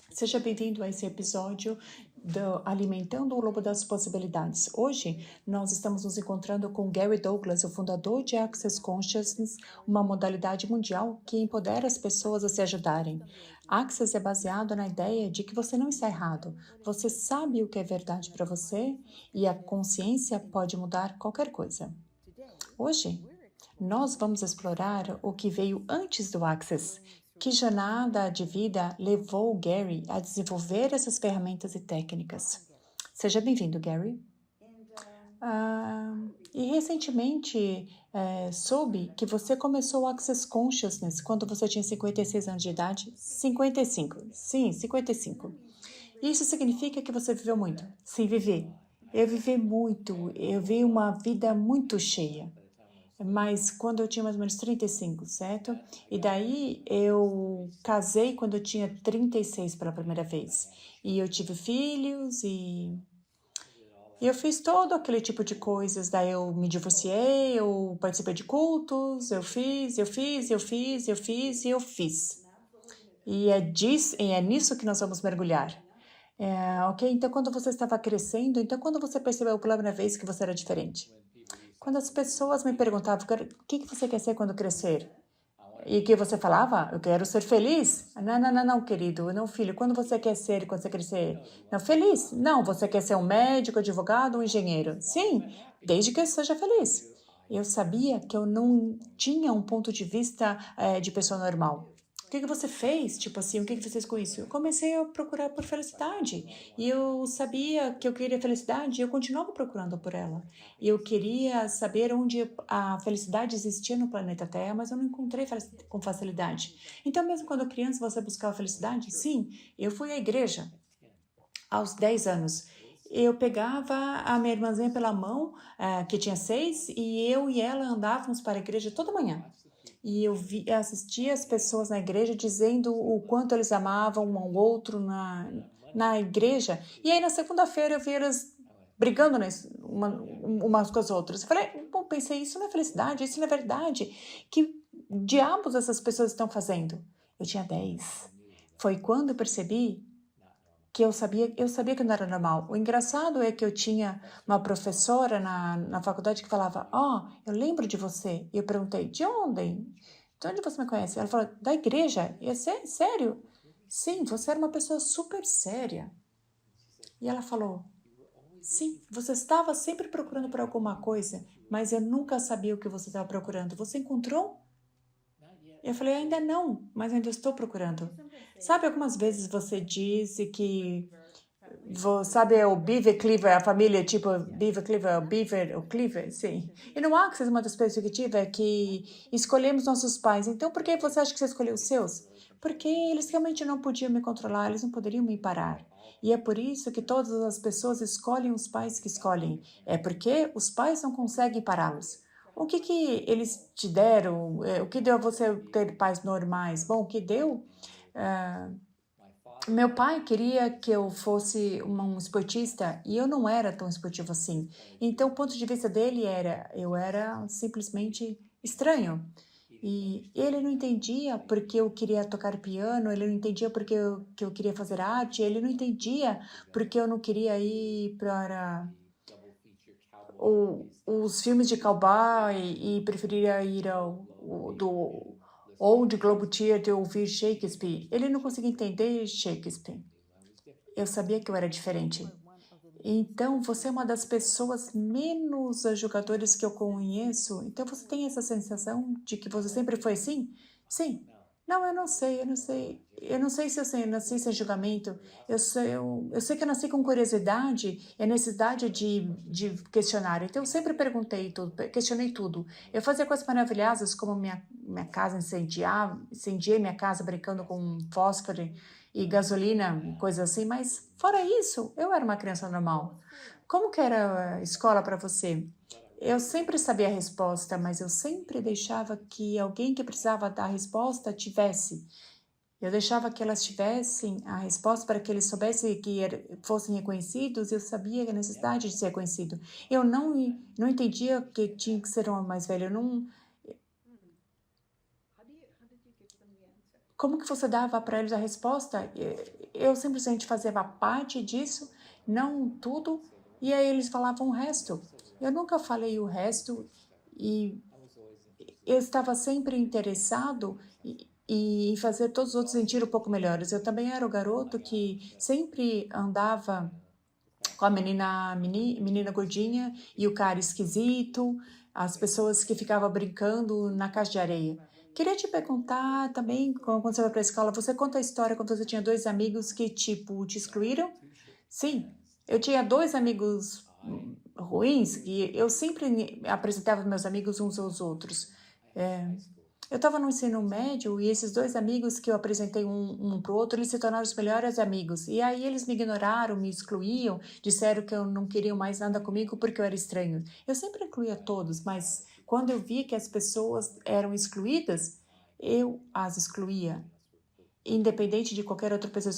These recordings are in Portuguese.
Seja bem-vindo a esse episódio do Alimentando o Lobo das Possibilidades. Hoje, nós estamos nos encontrando com Gary Douglas, o fundador de Access Consciousness, uma modalidade mundial que empodera as pessoas a se ajudarem. Access é baseado na ideia de que você não está errado, você sabe o que é verdade para você e a consciência pode mudar qualquer coisa. Hoje, nós vamos explorar o que veio antes do Access. Que jornada de vida levou Gary a desenvolver essas ferramentas e técnicas? Seja bem-vindo, Gary. E recentemente soube que você começou o Access Consciousness quando você tinha 56 anos de idade. 55. Sim, 55. Isso significa que você viveu muito. Sim, vivi. Eu vivi muito. Eu vi uma vida muito cheia. Mas quando eu tinha mais ou menos 35, certo? E daí eu casei quando eu tinha 36 pela primeira vez. E eu tive filhos e eu fiz todo aquele tipo de coisas. Daí eu me divorciei, eu participei de cultos, eu fiz. E é nisso que nós vamos mergulhar. Ok? Então, quando você estava crescendo, então quando você percebeu pela primeira vez que você era diferente? Quando as pessoas me perguntavam, o que você quer ser quando crescer? E que você falava, eu quero ser feliz. Não, querido, não, filho, quando você quer ser quando você crescer? Não, feliz. Não, você quer ser um médico, advogado, um engenheiro? Sim, desde que eu seja feliz. Eu sabia que eu não tinha um ponto de vista de pessoa normal. O que você fez? Tipo assim, o que você fez com isso? Eu comecei a procurar por felicidade. E eu sabia que eu queria felicidade e eu continuava procurando por ela. E eu queria saber onde a felicidade existia no planeta Terra, mas eu não encontrei com facilidade. Então, mesmo quando criança, você buscava felicidade? Sim, eu fui à igreja aos 10 anos. Eu pegava a minha irmãzinha pela mão, que tinha 6, e eu e ela andávamos para a igreja toda manhã. E eu assistia as pessoas na igreja dizendo o quanto eles amavam um ao outro na igreja. E aí, na segunda-feira, eu vi elas brigando umas com as outras. Eu falei, bom, pensei, isso não é felicidade, isso não é verdade. Que diabos essas pessoas estão fazendo? Eu tinha 10. Foi quando eu percebi que eu sabia que não era normal. O engraçado é que eu tinha uma professora na faculdade que falava, eu lembro de você. E eu perguntei, de onde? De onde você me conhece? Ela falou, da igreja. E eu, sério? Sim, você era uma pessoa super séria. E ela falou, sim, você estava sempre procurando por alguma coisa, mas eu nunca sabia o que você estava procurando. Você encontrou? Eu falei, ainda não, mas ainda estou procurando. Sabe, algumas vezes você disse que sabe o Beaver Cleaver, a família tipo Beaver Cleaver, o Cleaver, sim. E no Access, uma das perspectivas é que escolhemos nossos pais. Então, por que você acha que você escolheu os seus? Porque eles realmente não podiam me controlar, eles não poderiam me parar. E é por isso que todas as pessoas escolhem os pais que escolhem. É porque os pais não conseguem pará-los. O que eles te deram? O que deu a você ter pais normais? Bom, o que deu? Meu pai queria que eu fosse um esportista e eu não era tão esportivo assim. Então, o ponto de vista dele eu era simplesmente estranho. E ele não entendia porque eu queria tocar piano, ele não entendia porque que eu queria fazer arte, ele não entendia porque eu não queria ir para os filmes de cowboy e preferia ir do Old Globe Theatre ouvir Shakespeare. Ele não conseguia entender Shakespeare. Eu sabia que eu era diferente. Então, você é uma das pessoas menos jogadores que eu conheço. Então, você tem essa sensação de que você sempre foi assim? Sim. Não, eu não sei. Eu não sei se eu nasci sem julgamento. Eu sei que eu nasci com curiosidade e a necessidade de questionar. Então, eu sempre perguntei tudo, questionei tudo. Eu fazia coisas maravilhosas, como minha casa incendiei minha casa brincando com fósforo e gasolina, coisas assim, mas fora isso, eu era uma criança normal. Como que era a escola para você? Eu sempre sabia a resposta, mas eu sempre deixava que alguém que precisava dar a resposta tivesse. Eu deixava que elas tivessem a resposta para que eles soubessem que fossem reconhecidos. Eu sabia a necessidade de ser reconhecido. Eu não entendia que tinha que ser uma mais velha. Eu não. Como que você dava para eles a resposta? Eu simplesmente fazia parte disso, não tudo, e aí eles falavam o resto. Eu nunca falei o resto e eu estava sempre interessado em fazer todos os outros sentir um pouco melhores. Eu também era o garoto que sempre andava com a menina gordinha e o cara esquisito, as pessoas que ficavam brincando na caixa de areia. Queria te perguntar também, quando você vai para a escola, você conta a história quando você tinha dois amigos que, tipo, te excluíram? Sim, eu tinha dois amigos ruins e eu sempre apresentava meus amigos uns aos outros. Eu estava no ensino médio e esses dois amigos que eu apresentei um para o outro, eles se tornaram os melhores amigos. E aí eles me ignoraram, me excluíam, disseram que eu não queriam mais nada comigo porque eu era estranho. Eu sempre incluía todos, mas quando eu vi que as pessoas eram excluídas, eu as excluía, independente de qualquer outra pessoa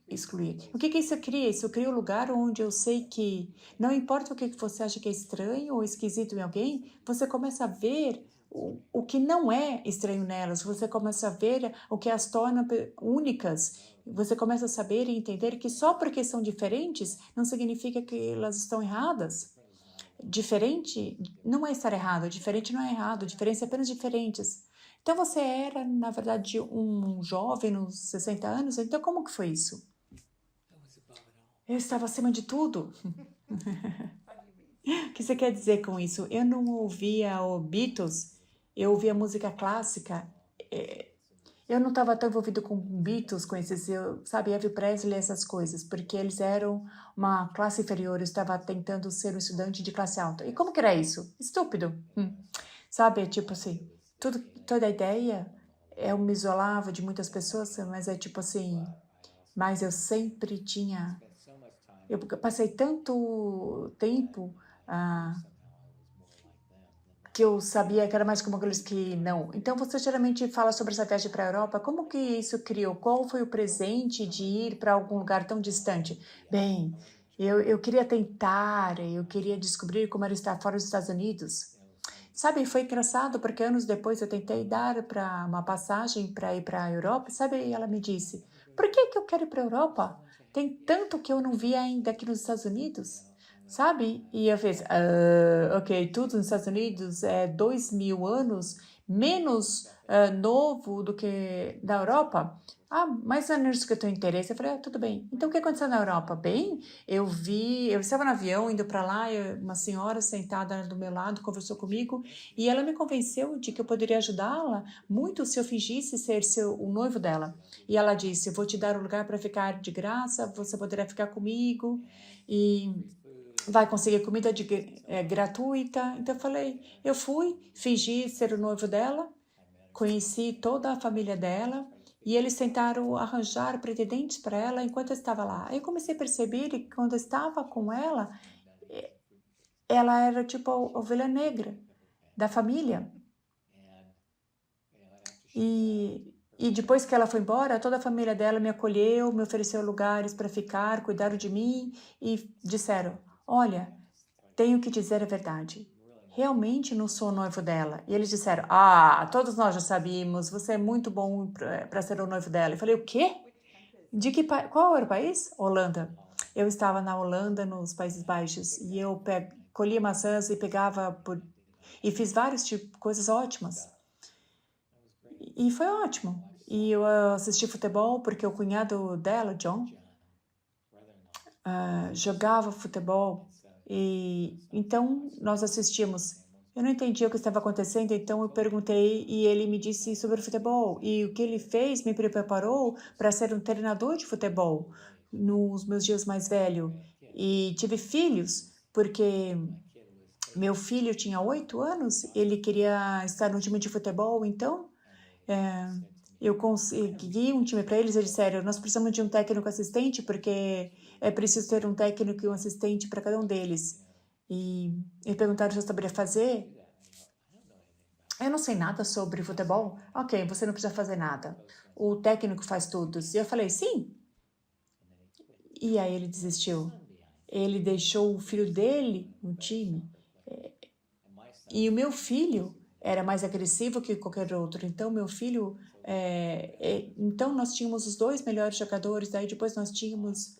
excluir. O que isso cria? Isso cria um lugar onde eu sei que não importa o que você acha que é estranho ou esquisito em alguém, você começa a ver o que não é estranho nelas, você começa a ver o que as torna únicas, você começa a saber e entender que só porque são diferentes não significa que elas estão erradas. Diferente não é estar errado, diferente não é errado, diferença é apenas diferentes. Então você era, na verdade, um jovem nos 60 anos, então como que foi isso? Eu estava acima de tudo. O que você quer dizer com isso? Eu não ouvia o Beatles, eu ouvia música clássica. Eu não estava tão envolvido com Beatles, com esses, sabe, Elvis Presley, essas coisas, porque eles eram uma classe inferior, eu estava tentando ser um estudante de classe alta. E como que era isso? Estúpido. Sabe, tipo assim, toda a ideia, eu me isolava de muitas pessoas, mas é tipo assim, mas eu sempre tinha, eu passei tanto tempo que eu sabia que era mais como aqueles que não. Então você geralmente fala sobre essa viagem para a Europa, como que isso criou? Qual foi o presente de ir para algum lugar tão distante? Bem, eu queria tentar, eu queria descobrir como era estar fora dos Estados Unidos. Sabe, foi engraçado porque anos depois eu tentei dar para uma passagem para ir para a Europa, sabe? E ela me disse: "Por que que eu quero ir para a Europa? Tem tanto que eu não vi ainda aqui nos Estados Unidos." Sabe? E eu fiz, ok, tudo nos Estados Unidos é 2.000 anos menos novo do que da Europa. Ah, mas é nisso que eu tenho interesse. Eu falei, tudo bem. Então, o que aconteceu na Europa? Bem, eu estava no avião indo para lá, uma senhora sentada do meu lado conversou comigo e ela me convenceu de que eu poderia ajudá-la muito se eu fingisse ser o noivo dela. E ela disse, eu vou te dar um lugar para ficar de graça, você poderá ficar comigo e vai conseguir comida gratuita. Então eu falei, eu fui, fingi ser o noivo dela, conheci toda a família dela e eles tentaram arranjar pretendentes para ela enquanto eu estava lá. Aí eu comecei a perceber que quando eu estava com ela, ela era tipo a ovelha negra da família. E depois que ela foi embora, toda a família dela me acolheu, me ofereceu lugares para ficar, cuidaram de mim e disseram: Olha, tenho que dizer a verdade. Realmente não sou noivo dela. E eles disseram: Ah, todos nós já sabíamos, você é muito bom para ser o noivo dela. Eu falei: O quê? Qual era o país? Holanda. Eu estava na Holanda, nos Países Baixos, e eu colhia maçãs e e fiz vários tipos, coisas ótimas. E foi ótimo. E eu assisti futebol porque o cunhado dela, John, jogava futebol e então nós assistimos. Eu não entendia o que estava acontecendo, então eu perguntei e ele me disse sobre futebol. E o que ele fez me preparou para ser um treinador de futebol nos meus dias mais velhos. E tive filhos, porque meu filho tinha 8 anos, ele queria estar no time de futebol, então eu consegui um time para eles, eles disseram, nós precisamos de um técnico assistente, porque é preciso ter um técnico e um assistente para cada um deles. E eles perguntaram se eu saberia fazer. Eu não sei nada sobre futebol. Ok, você não precisa fazer nada. O técnico faz tudo. E eu falei, sim. E aí ele desistiu. Ele deixou o filho dele no time. E o meu filho, era mais agressivo que qualquer outro. Então, meu filho... então, nós tínhamos os dois melhores jogadores, daí depois nós tínhamos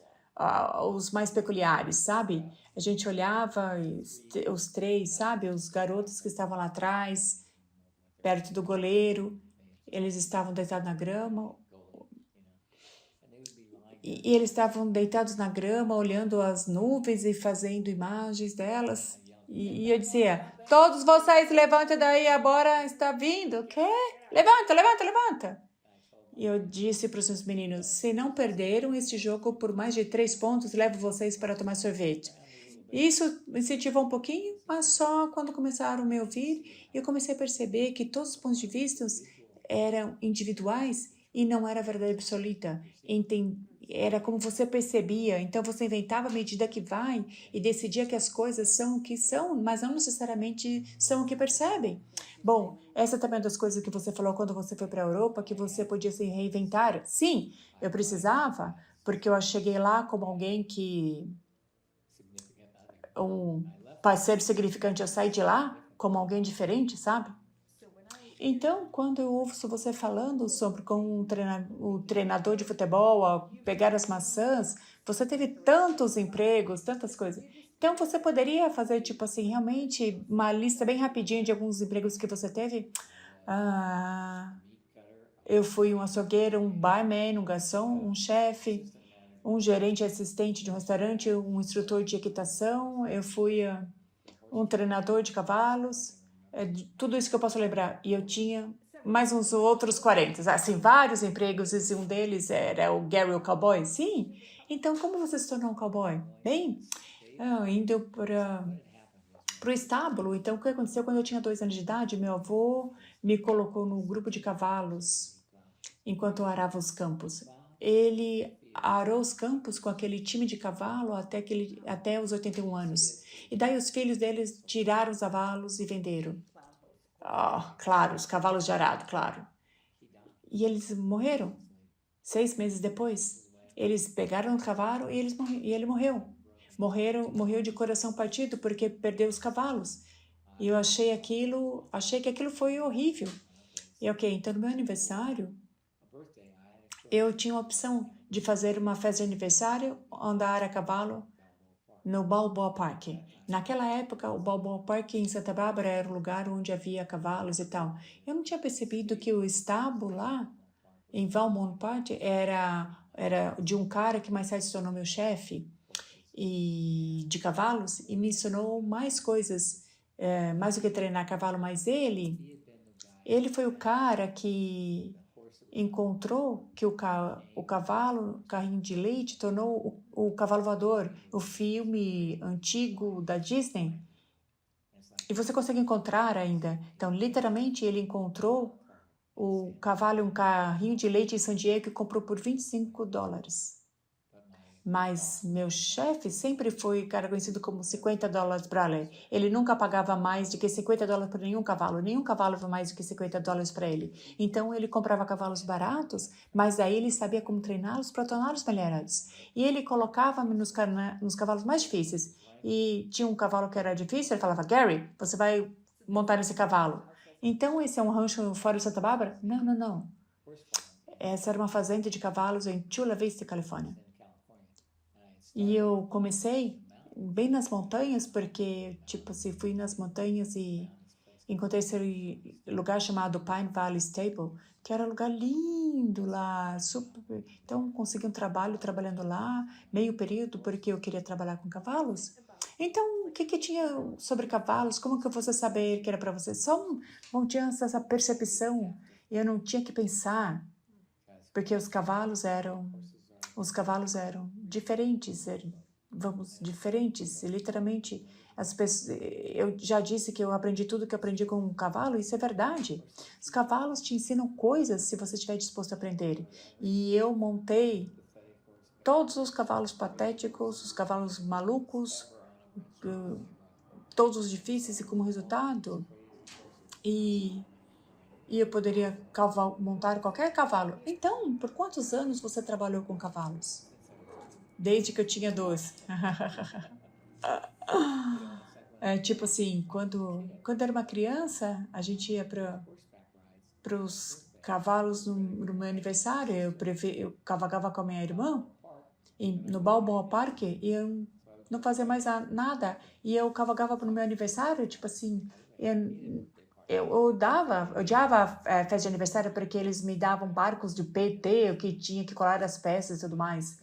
os mais peculiares, sabe? A gente olhava os três, sabe? Os garotos que estavam lá atrás, perto do goleiro, eles estavam deitados na grama, e eles estavam deitados na grama, olhando as nuvens e fazendo imagens delas. E eu dizia, todos vocês levantem daí, a Bora está vindo. O quê? Levanta, levanta, levanta. E eu disse para os meus meninos, se não perderam este jogo por mais de 3 pontos, levo vocês para tomar sorvete. Isso me incentivou um pouquinho, mas só quando começaram a me ouvir, eu comecei a perceber que todos os pontos de vista eram individuais e não era verdade absoluta. Era como você percebia, então você inventava à medida que vai e decidia que as coisas são o que são, mas não necessariamente são o que percebem. Bom, essa também é uma das coisas que você falou quando você foi para a Europa, que você podia se reinventar. Sim, eu precisava, porque eu cheguei lá como alguém que... um parceiro significante, eu saí de lá como alguém diferente, sabe? Então, quando eu ouço você falando sobre como o treinador de futebol, a pegar as maçãs, você teve tantos empregos, tantas coisas. Então, você poderia fazer, tipo assim, realmente uma lista bem rapidinha de alguns empregos que você teve? Eu fui um açougueiro, um barman, um garçom, um chefe, um gerente assistente de um restaurante, um instrutor de equitação, eu fui um treinador de cavalos, tudo isso que eu posso lembrar. E eu tinha mais uns outros 40, assim, vários empregos, e um deles era o Gary, o cowboy. Sim. Então, como você se tornou um cowboy? Bem, indo para o estábulo. Então, o que aconteceu quando eu tinha 2 anos de idade? Meu avô me colocou no grupo de cavalos enquanto eu arava os campos. Ele arou os campos com aquele time de cavalo até os 81 anos. E daí os filhos deles tiraram os cavalos e venderam. Claro, os cavalos de arado, claro. E eles morreram. 6 meses depois, eles pegaram o cavalo e ele morreu. Morreu de coração partido porque perdeu os cavalos. E eu achei que aquilo foi horrível. E ok, então no meu aniversário, eu tinha a opção de fazer uma festa de aniversário, andar a cavalo no Balboa Park. Naquela época, o Balboa Park em Santa Bárbara era um lugar onde havia cavalos e tal. Eu não tinha percebido que o estábulo lá, em Valmont Park, era de um cara que mais tarde se tornou meu chefe de cavalos e me ensinou mais coisas, mais do que treinar cavalo, mas ele foi o cara que encontrou que o cavalo, carrinho de leite, tornou o cavalo voador, o filme antigo da Disney. E você consegue encontrar ainda. Então, literalmente, ele encontrou o cavalo, um carrinho de leite em San Diego e comprou por $25. Mas meu chefe sempre foi cara conhecido como $50 Brawler. Ele nunca pagava mais do que $50 por nenhum cavalo. Nenhum cavalo foi mais do que $50 para ele. Então ele comprava cavalos baratos, mas daí ele sabia como treiná-los para torná-los melhorados. E ele colocava nos cavalos mais difíceis. E tinha um cavalo que era difícil, ele falava, Gary, você vai montar nesse cavalo. Então esse é um rancho fora de Santa Bárbara? Não, não, não. Essa era uma fazenda de cavalos em Chula Vista, Califórnia. E eu comecei bem nas montanhas, porque, tipo assim, fui nas montanhas e encontrei esse lugar chamado Pine Valley Stable, que era um lugar lindo lá, super... Então, consegui um trabalho trabalhando lá, meio período, porque eu queria trabalhar com cavalos. Então, o que tinha sobre cavalos? Como que eu fosse saber que era para você? Só tinha essa percepção, e eu não tinha que pensar, porque os cavalos eram diferentes, diferentes, literalmente. Eu já disse que eu aprendi tudo que eu aprendi com um cavalo, isso é verdade. Os cavalos te ensinam coisas se você estiver disposto a aprender. E eu montei todos os cavalos patéticos, os cavalos malucos, todos os difíceis e como resultado. E eu poderia montar qualquer cavalo. Então, por quantos anos você trabalhou com cavalos? Desde que eu tinha 12. Tipo assim, quando era uma criança, a gente ia para os cavalos no meu aniversário. Eu cavalgava com a minha irmã no Balboa Park e eu não fazia mais nada. E eu cavalgava no meu aniversário, tipo assim, eu odiava a festa de aniversário porque eles me davam barcos de PT, o que tinha que colar as peças e tudo mais.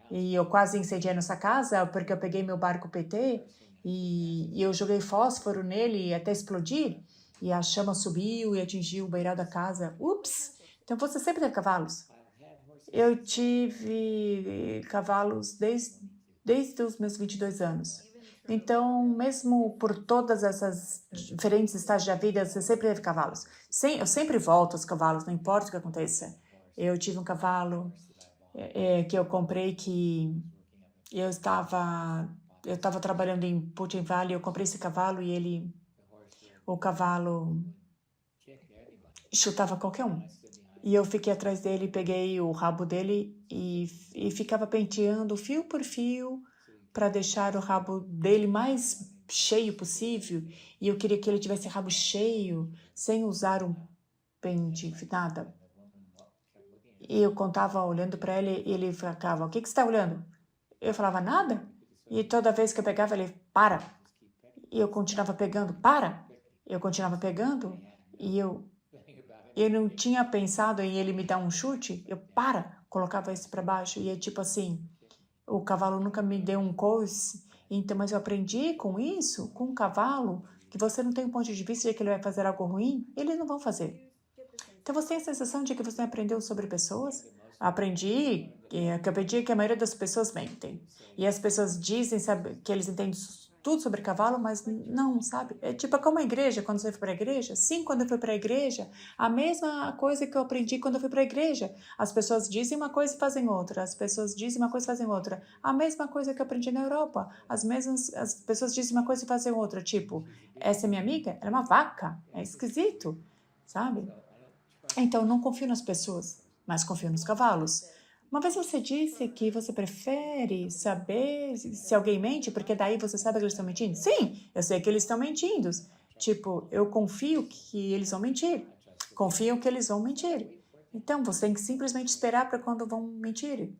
E eu quase incendiei nossa casa porque eu peguei meu barco PT e eu joguei fósforo nele até explodir. E a chama subiu e atingiu o beirado da casa. Ups! Então você sempre teve cavalos? Eu tive cavalos desde os meus 22 anos. Então, mesmo por todas essas diferentes estágios da vida, você sempre teve cavalos. Eu sempre volto aos cavalos, não importa o que aconteça. Eu tive um cavalo que eu comprei que eu estava trabalhando em Putin Valley, eu comprei esse cavalo e o cavalo chutava qualquer um. E eu fiquei atrás dele, peguei o rabo dele e ficava penteando fio por fio para deixar o rabo dele mais cheio possível. E eu queria que ele tivesse rabo cheio, sem usar um pente, nada. E eu contava olhando para ele e ele ficava, o que você está olhando? Eu falava, nada. E toda vez que eu pegava, ele, para. E eu continuava pegando, para. Eu continuava pegando e eu não tinha pensado em ele me dar um chute. Eu, para. Colocava isso para baixo e é tipo assim, o cavalo nunca me deu um coice. Então, mas eu aprendi com isso, com o cavalo, que você não tem um ponto de vista de que ele vai fazer algo ruim, eles não vão fazer. Então você tem a sensação de que você aprendeu sobre pessoas? Aprendi que a maioria das pessoas mentem. E as pessoas dizem, sabe, que eles entendem tudo sobre cavalo, mas não, sabe? É tipo como a igreja, quando você foi para a igreja. Sim, quando eu fui para a igreja, a mesma coisa que eu aprendi quando eu fui para a igreja. As pessoas dizem uma coisa e fazem outra. As pessoas dizem uma coisa e fazem outra. A mesma coisa que eu aprendi na Europa. As pessoas dizem uma coisa e fazem outra. Tipo, essa é minha amiga? Ela é uma vaca. É esquisito, sabe? Então, não confio nas pessoas, mas confio nos cavalos. Uma vez você disse que você prefere saber se alguém mente, porque daí você sabe que eles estão mentindo? Sim, eu sei que eles estão mentindo. Tipo, eu confio que eles vão mentir. Confio que eles vão mentir. Então, você tem que simplesmente esperar para quando vão mentir.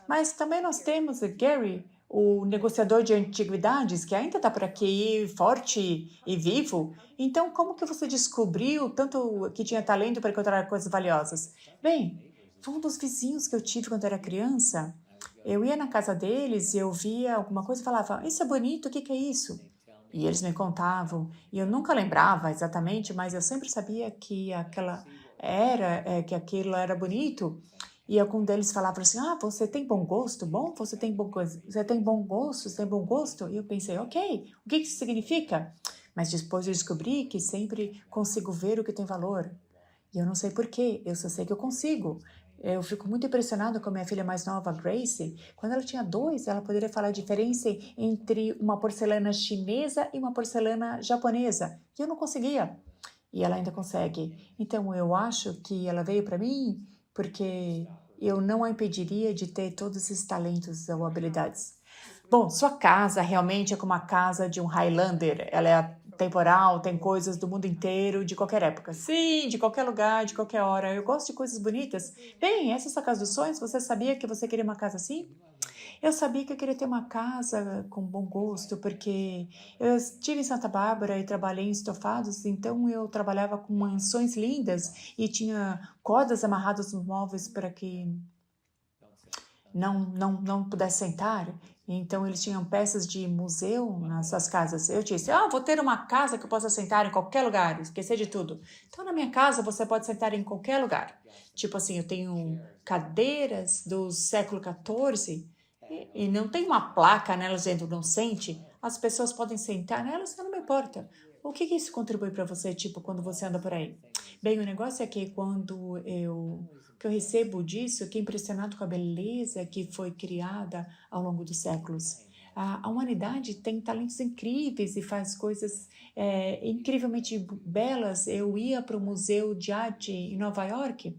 Mas também nós temos o Gary, o negociador de antiguidades, que ainda está por aqui, forte e vivo. Então, como que você descobriu tanto que tinha talento para encontrar coisas valiosas? Bem, foi um dos vizinhos que eu tive quando era criança. Eu ia na casa deles e eu via alguma coisa e falava, isso é bonito, o que que é isso? E eles me contavam, e eu nunca lembrava exatamente, mas eu sempre sabia que que aquilo era bonito. E algum deles falava assim, ah, você tem bom gosto? Bom, você tem bom gosto? Você tem bom gosto? E eu pensei, ok, o que isso significa? Mas depois eu descobri que sempre consigo ver o que tem valor. E eu não sei por quê, eu só sei que eu consigo. Eu fico muito impressionada com a minha filha mais nova, Gracie. Quando ela tinha 2, ela poderia falar a diferença entre uma porcelana chinesa e uma porcelana japonesa. E eu não conseguia. E ela ainda consegue. Então eu acho que ela veio para mim porque eu não a impediria de ter todos esses talentos ou habilidades. Bom, sua casa realmente é como a casa de um Highlander. Ela é temporal, tem coisas do mundo inteiro, de qualquer época. Sim, de qualquer lugar, de qualquer hora. Eu gosto de coisas bonitas. Bem, essa é a sua casa dos sonhos? Você sabia que você queria uma casa assim? Eu sabia que eu queria ter uma casa com bom gosto, porque eu estive em Santa Bárbara e trabalhei em estofados, então eu trabalhava com mansões lindas e tinha cordas amarradas nos móveis para que não pudesse sentar. Então eles tinham peças de museu nas suas casas. Eu disse, vou ter uma casa que eu possa sentar em qualquer lugar, esquecer de tudo. Então na minha casa você pode sentar em qualquer lugar. Tipo assim, eu tenho cadeiras do século XIV e não tem uma placa nelas dizendo não sente. As pessoas podem sentar nelas, não me importa. O que isso contribui para você, tipo, quando você anda por aí? Bem, o negócio é que que eu recebo disso, eu fiquei impressionado com a beleza que foi criada ao longo dos séculos. A humanidade tem talentos incríveis e faz coisas incrivelmente belas. Eu ia para o Museu de Arte em Nova York.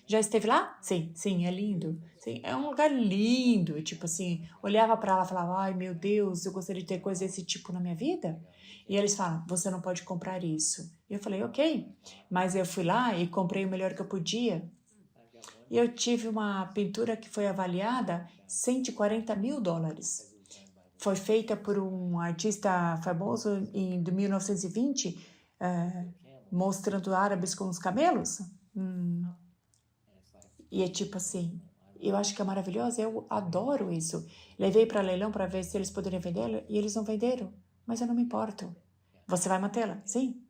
Já esteve lá? Sim, sim, é lindo. Sim, é um lugar lindo. Tipo assim, olhava para lá e falava, ai meu Deus, eu gostaria de ter coisa desse tipo na minha vida. E eles falam, você não pode comprar isso. E eu falei, ok. Mas eu fui lá e comprei o melhor que eu podia. E eu tive uma pintura que foi avaliada $140.000. Foi feita por um artista famoso de 1920, mostrando árabes com os camelos. E é tipo assim, eu acho que é maravilhosa, eu adoro isso. Levei para leilão para ver se eles poderiam vendê-la e eles não venderam, mas eu não me importo. Você vai mantê-la? Sim.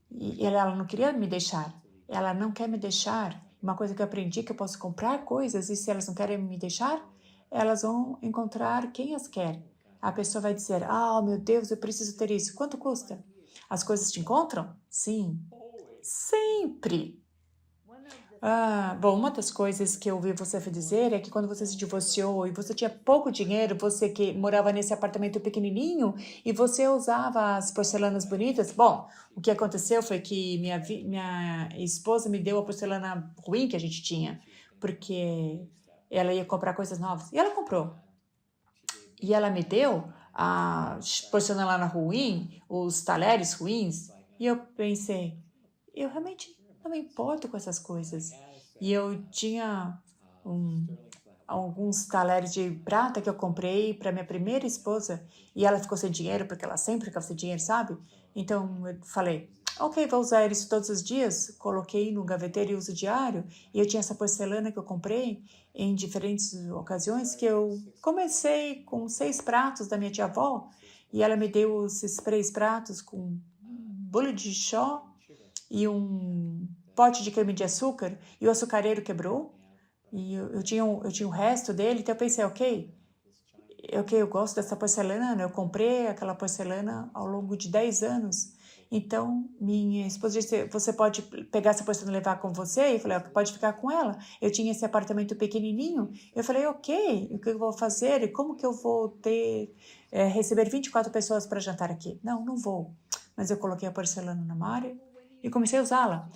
E ela não queria me deixar. Ela não quer me deixar. Uma coisa que eu aprendi é que eu posso comprar coisas e se elas não querem me deixar, elas vão encontrar quem as quer. A pessoa vai dizer, ah, meu Deus, eu preciso ter isso. Quanto custa? As coisas te encontram? Sim. Sempre. Bom, uma das coisas que eu ouvi você dizer é que quando você se divorciou e você tinha pouco dinheiro, você que morava nesse apartamento pequenininho e você usava as porcelanas bonitas. Bom, o que aconteceu foi que minha esposa me deu a porcelana ruim que a gente tinha, porque ela ia comprar coisas novas. E ela comprou. E ela me deu a porcelana ruim, os talheres ruins. E eu pensei, eu realmente não me importo com essas coisas. E eu tinha alguns talheres de prata que eu comprei para minha primeira esposa e ela ficou sem dinheiro, porque ela sempre ficava sem dinheiro, sabe? Então eu falei, ok, vou usar isso todos os dias. Coloquei no gaveteiro e uso diário. E eu tinha essa porcelana que eu comprei em diferentes ocasiões que eu comecei com 6 pratos da minha tia-avó e ela me deu esses 3 pratos com bolo de chó e um pote de creme de açúcar e o açucareiro quebrou e eu tinha o resto dele, então eu pensei, ok, eu gosto dessa porcelana, eu comprei aquela porcelana ao longo de 10 anos, então minha esposa disse, você pode pegar essa porcelana e levar com você? E eu falei, pode ficar com ela. Eu tinha esse apartamento pequenininho, eu falei, ok, o que eu vou fazer? E como que eu vou receber 24 pessoas para jantar aqui? Não vou. Mas eu coloquei a porcelana na área e comecei a usá-la.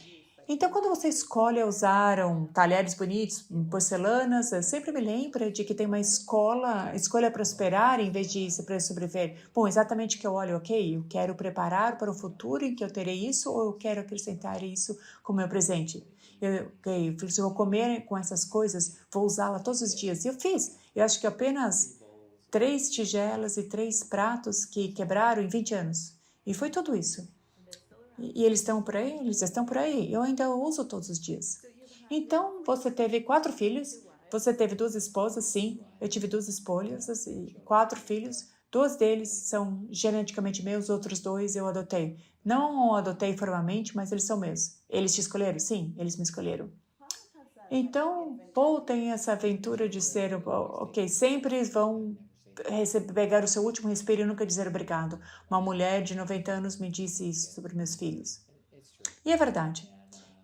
Então, quando você escolhe usar talheres bonitos, porcelanas, sempre me lembra de que tem uma escolha prosperar em vez de sobreviver. Bom, exatamente o que eu olho, ok, eu quero preparar para o futuro em que eu terei isso ou eu quero acrescentar isso como meu presente. Se eu vou comer com essas coisas, vou usá-la todos os dias. E eu fiz. Eu acho que apenas 3 tigelas e 3 pratos que quebraram em 20 anos. E foi tudo isso. E eles estão por aí? Eles estão por aí. Eu ainda uso todos os dias. Então, você teve 4 filhos, você teve 2 esposas, sim. Eu tive 2 esposas e 4 filhos. 2 deles são geneticamente meus, outros 2 eu adotei. Não adotei formalmente, mas eles são meus. Eles te escolheram? Sim, eles me escolheram. Então, Paul tem essa aventura de ser, ok, sempre vão pegar o seu último respiro e nunca dizer obrigado. Uma mulher de 90 anos me disse isso sobre meus filhos. E é verdade.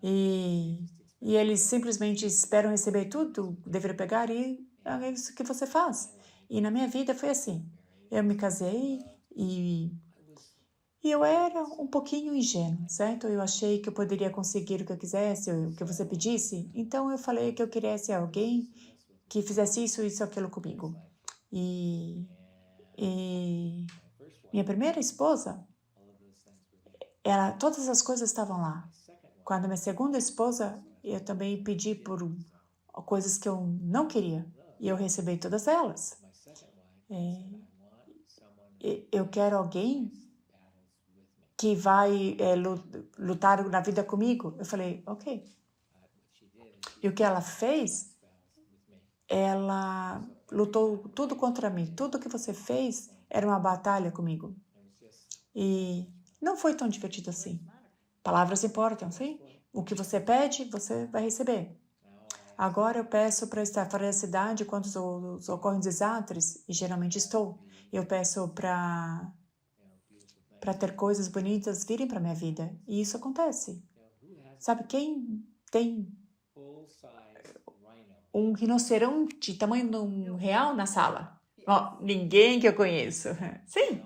E eles simplesmente esperam receber tudo, dever pegar, e é isso que você faz. E na minha vida foi assim. Eu me casei e eu era um pouquinho ingênua, certo? Eu achei que eu poderia conseguir o que eu quisesse, o que você pedisse. Então eu falei que eu queria ser alguém que fizesse isso, aquilo comigo. E minha primeira esposa, todas as coisas estavam lá. Quando minha segunda esposa, eu também pedi por coisas que eu não queria e eu recebi todas elas. Eu quero alguém que vai lutar na vida comigo. Eu falei, ok. E o que ela fez? Ela lutou tudo contra mim. Tudo que você fez era uma batalha comigo. E não foi tão divertido assim. Palavras importam, sim? O que você pede, você vai receber. Agora eu peço para estar fora da cidade quando ocorrem desastres, e geralmente estou. Eu peço para ter coisas bonitas virem para minha vida. E isso acontece. Sabe quem tem um rinoceronte tamanho real na sala? Ninguém que eu conheço. Sim.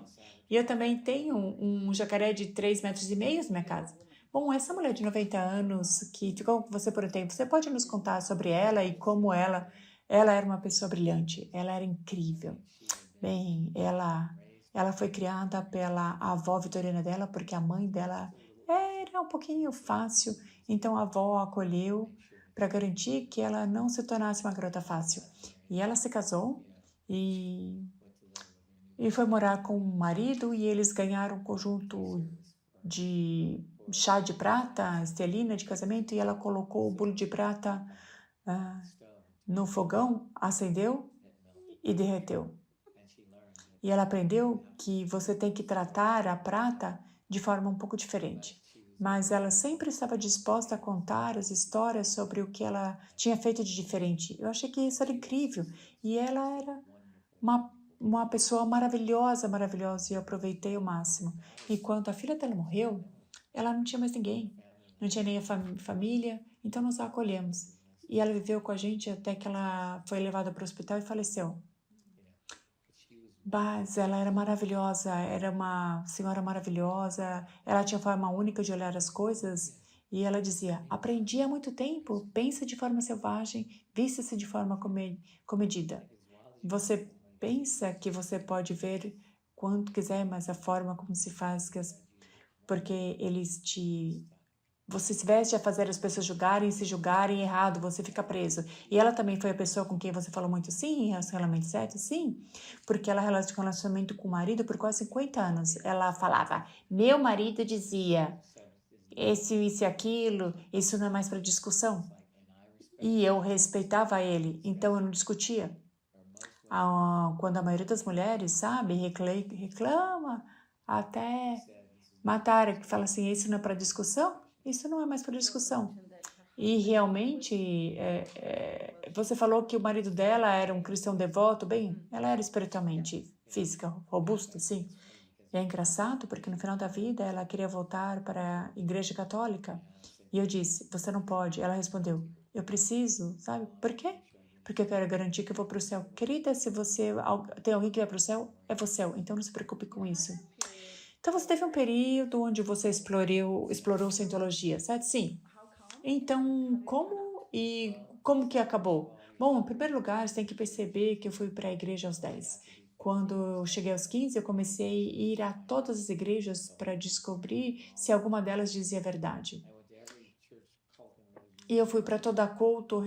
E eu também tenho um jacaré de 3,5 metros na minha casa. Bom, essa mulher de 90 anos que ficou com você por um tempo, você pode nos contar sobre ela e como ela era uma pessoa brilhante, ela era incrível. Bem, ela foi criada pela avó vitoriana dela, porque a mãe dela era um pouquinho fácil, então a avó a acolheu para garantir que ela não se tornasse uma garota fácil. E ela se casou e, e foi morar com o marido e eles ganharam um conjunto de chá de prata, estelina de casamento, e ela colocou o bolo de prata no fogão, acendeu e derreteu. E ela aprendeu que você tem que tratar a prata de forma um pouco diferente. Mas ela sempre estava disposta a contar as histórias sobre o que ela tinha feito de diferente. Eu achei que isso era incrível. E ela era uma pessoa maravilhosa, maravilhosa, e eu aproveitei o máximo. E quando a filha dela morreu, ela não tinha mais ninguém. Não tinha nem a família, então nós a acolhemos. E ela viveu com a gente até que ela foi levada para o hospital e faleceu. Mas ela era maravilhosa, era uma senhora maravilhosa, ela tinha forma única de olhar as coisas e ela dizia: aprendi há muito tempo, pensa de forma selvagem, vista-se de forma comedida. Você pensa que você pode ver quanto quiser, mas a forma como se faz, porque eles te você se veste a fazer as pessoas julgarem, se julgarem errado, você fica preso. E ela também foi a pessoa com quem você falou muito sim, em relacionamento certo? Sim, porque ela tinha um relacionamento com o marido por quase 50 anos. Ela falava, meu marido dizia, isso e aquilo, isso não é mais para discussão. E eu respeitava ele, então eu não discutia. Quando a maioria das mulheres, sabe, reclama até matar, que fala assim, isso não é para discussão? Isso não é mais para discussão. E realmente, você falou que o marido dela era um cristão devoto, bem, ela era espiritualmente física, robusta, sim. E é engraçado porque no final da vida ela queria voltar para a igreja católica. E eu disse, você não pode. Ela respondeu, eu preciso, sabe? Por quê? Porque eu quero garantir que eu vou para o céu. Querida, se você tem alguém que vai para o céu, é você. Então não se preocupe com isso. Então você teve um período onde você explorou Scientologia, certo? Sim. Então, como que acabou? Bom, em primeiro lugar, você tem que perceber que eu fui para a igreja aos 10. Quando eu cheguei aos 15, eu comecei a ir a todas as igrejas para descobrir se alguma delas dizia a verdade. E eu fui para toda culto,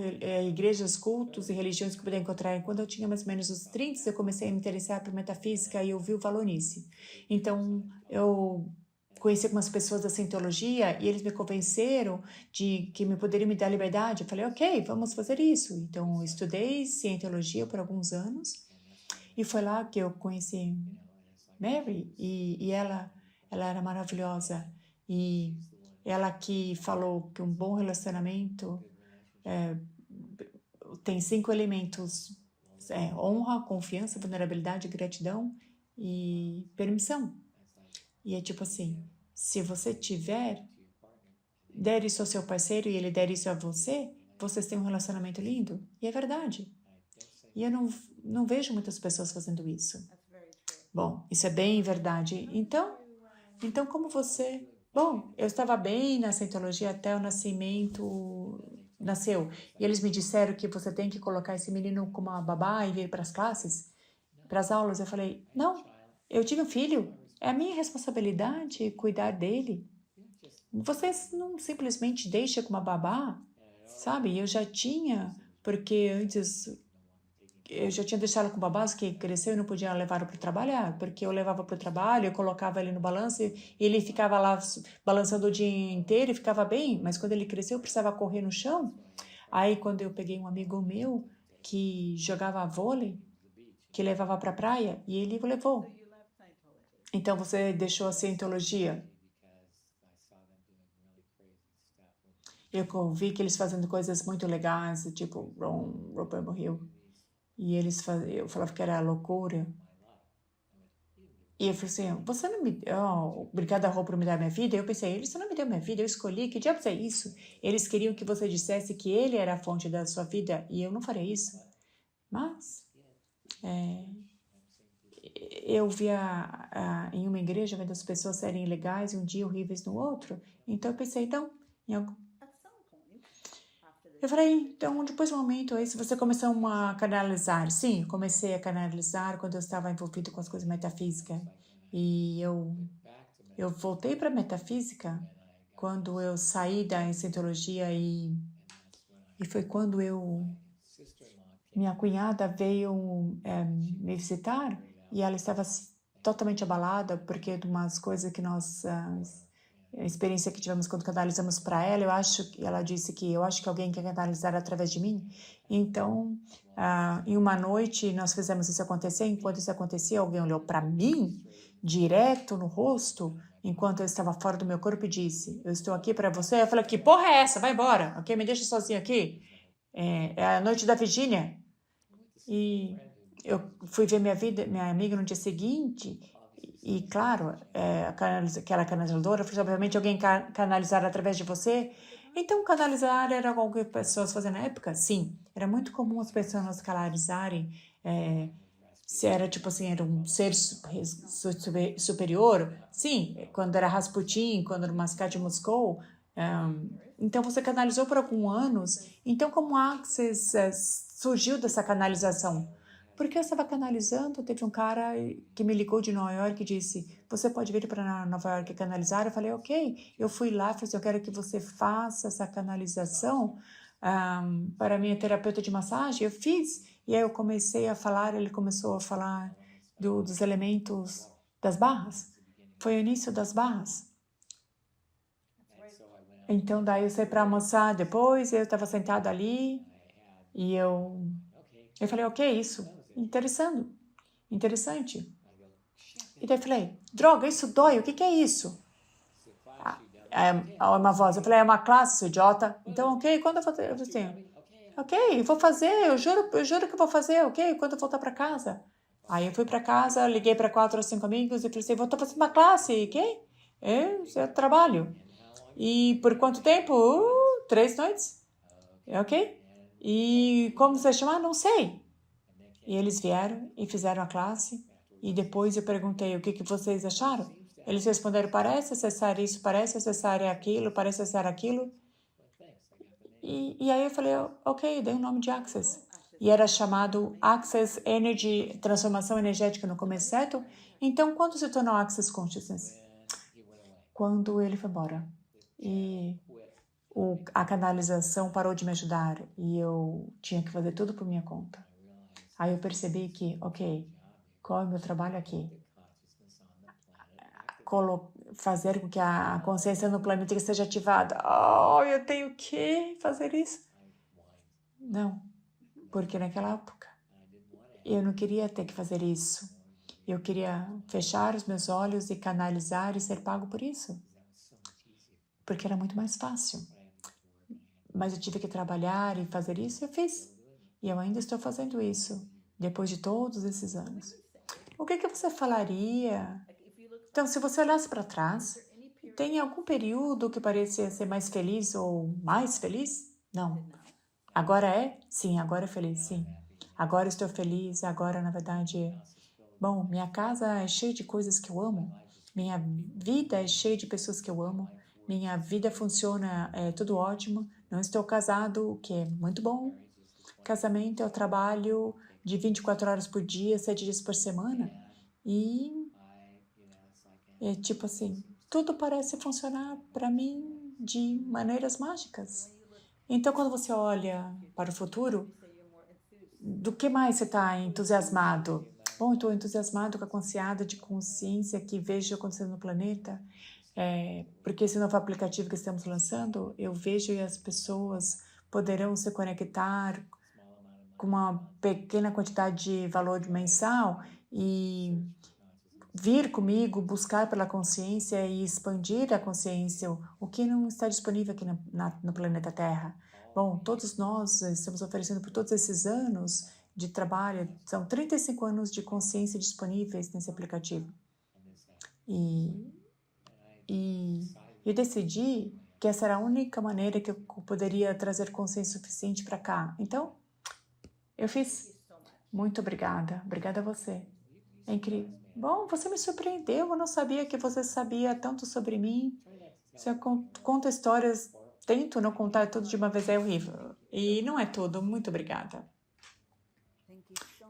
igrejas, cultos e religiões que eu podia encontrar. E quando eu tinha mais ou menos os 30, eu comecei a me interessar por metafísica e eu vi o valor nisso. Então, eu conheci algumas pessoas da Scientologia e eles me convenceram de que me poderiam me dar liberdade. Eu falei, ok, vamos fazer isso. Então, eu estudei Scientologia por alguns anos e foi lá que eu conheci Mary e ela era maravilhosa. E ela que falou que um bom relacionamento tem 5 elementos: honra, confiança, vulnerabilidade, gratidão e permissão. E é tipo assim, se você der isso ao seu parceiro e ele der isso a você, vocês têm um relacionamento lindo. E é verdade. E eu não vejo muitas pessoas fazendo isso. Bom, isso é bem verdade. Então como você... Bom, eu estava bem na Scientologia até o nasceu. E eles me disseram que você tem que colocar esse menino como uma babá e vir para as classes, para as aulas. Eu falei, não, eu tive um filho, é a minha responsabilidade cuidar dele. Você não simplesmente deixa com uma babá, sabe? Eu já tinha, porque antes eu já tinha deixado com babás que cresceu e não podia levar para o trabalho, porque eu levava para o trabalho, eu colocava ele no balanço e ele ficava lá balançando o dia inteiro e ficava bem, mas quando ele cresceu eu precisava correr no chão. Aí quando eu peguei um amigo meu que jogava vôlei, que levava para a praia, e ele o levou. Então você deixou a Scientologia. Eu vi que eles fazendo coisas muito legais, tipo Ron morreu. E eu falava que era loucura. E eu falei assim, você não me deu, obrigada a Rô por me dar minha vida. Eu pensei, você não me deu minha vida, eu escolhi, que diabos é isso? Eles queriam que você dissesse que ele era a fonte da sua vida e eu não farei isso. Mas eu via em uma igreja vendo as pessoas serem legais um dia horríveis no outro. Então eu pensei, então, eu falei, então, depois do momento aí, se você começou a canalizar, sim, comecei a canalizar quando eu estava envolvido com as coisas metafísicas. E eu voltei para metafísica quando eu saí da Scientologia e foi quando minha cunhada veio me visitar e ela estava totalmente abalada porque de umas coisas que a experiência que tivemos quando canalizamos para ela, ela disse que eu acho que alguém quer canalizar através de mim. Então, em uma noite nós fizemos isso acontecer. Enquanto isso acontecia, alguém olhou para mim direto no rosto, enquanto eu estava fora do meu corpo e disse: eu estou aqui para você. Eu falei: que porra é essa? Vai embora, ok? Me deixa sozinho aqui. É a noite da Virgínia. E eu fui ver minha amiga no dia seguinte, e claro, aquela canalizadora, obviamente alguém canalizar através de você. Então, canalizar era algo que as pessoas faziam na época? Sim. Era muito comum as pessoas canalizarem, se era tipo assim, era um ser superior. Sim, quando era Rasputin, quando era Mascate de Moscou. Então, você canalizou por alguns anos. Então, como Access surgiu dessa canalização? Porque eu estava canalizando, teve um cara que me ligou de Nova York e disse: você pode vir para Nova York canalizar? Eu falei: ok. Eu fui lá, falei assim: eu quero que você faça essa canalização para minha terapeuta de massagem. Eu fiz. E aí eu comecei a falar, ele começou a falar dos elementos das barras. Foi o início das barras. Então, daí eu saí para almoçar depois, eu estava sentado ali e eu falei, ok, isso, interessante. E daí eu falei, droga, isso dói, o que é isso? Uma voz, eu falei, é uma classe, seu idiota. Então, ok, quando eu vou ter? Eu falei assim, ok, vou fazer, eu juro que eu vou fazer, ok, quando eu voltar para casa. Aí eu fui para casa, liguei para 4 ou 5 amigos e falei assim, vou estar fazendo uma classe, ok? Eu trabalho. E por quanto tempo? 3 noites. Ok? E como você chama? Não sei. E eles vieram e fizeram a classe. E depois eu perguntei o que vocês acharam. Eles responderam, parece acessar isso, parece acessar aquilo, parece acessar aquilo. E aí eu falei, ok, dei o nome de Access. E era chamado Access Energy, transformação energética no começo, certo? Então, quando se tornou Access Consciousness? Quando ele foi embora. E a canalização parou de me ajudar e eu tinha que fazer tudo por minha conta. Aí eu percebi que, ok, qual é o meu trabalho aqui? Fazer com que a consciência no planeta seja ativada. Oh, eu tenho que fazer isso? Não, porque naquela época eu não queria ter que fazer isso. Eu queria fechar os meus olhos e canalizar e ser pago por isso. Porque era muito mais fácil. Mas eu tive que trabalhar e fazer isso e eu fiz. E eu ainda estou fazendo isso, depois de todos esses anos. O que você falaria? Então, se você olhasse para trás, tem algum período que parecia ser mais feliz ou mais feliz? Não. Agora é? Sim, agora é feliz, sim. Agora estou feliz, agora, na verdade, bom, minha casa é cheia de coisas que eu amo. Minha vida é cheia de pessoas que eu amo. Minha vida funciona, é tudo ótimo. Não estou casado, o que é muito bom. Casamento, eu trabalho de 24 horas por dia, 7 dias por semana. E é tipo assim, tudo parece funcionar para mim de maneiras mágicas. Então, quando você olha para o futuro, do que mais você está entusiasmado? Bom, estou entusiasmado com a consciência que vejo acontecendo no planeta, porque esse novo aplicativo que estamos lançando, eu vejo e as pessoas poderão se conectar com uma pequena quantidade de valor mensal e vir comigo, buscar pela consciência e expandir a consciência, o que não está disponível aqui no planeta Terra. Bom, todos nós estamos oferecendo por todos esses anos de trabalho, são 35 anos de consciência disponíveis nesse aplicativo. E eu decidi que essa era a única maneira que eu poderia trazer consciência suficiente para cá. Então, eu fiz. Muito obrigada. Obrigada a você. É incrível. Bom, você me surpreendeu. Eu não sabia que você sabia tanto sobre mim. Você conta histórias. Tento não contar tudo de uma vez, é horrível. E não é tudo. Muito obrigada.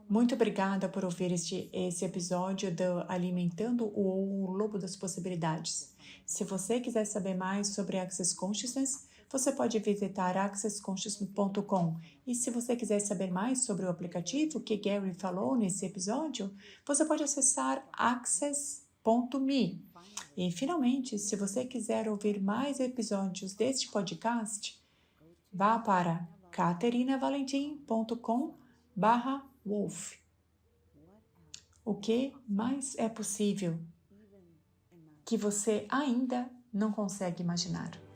Muito obrigada por ouvir esse episódio do Alimentando o Lobo das Possibilidades. Se você quiser saber mais sobre Access Consciousness, você pode visitar accessconsciousness.com. E se você quiser saber mais sobre o aplicativo que Gary falou nesse episódio, você pode acessar access.me. E finalmente, se você quiser ouvir mais episódios deste podcast, vá para caterinavalentim.com/wolf. O que mais é possível que você ainda não consegue imaginar?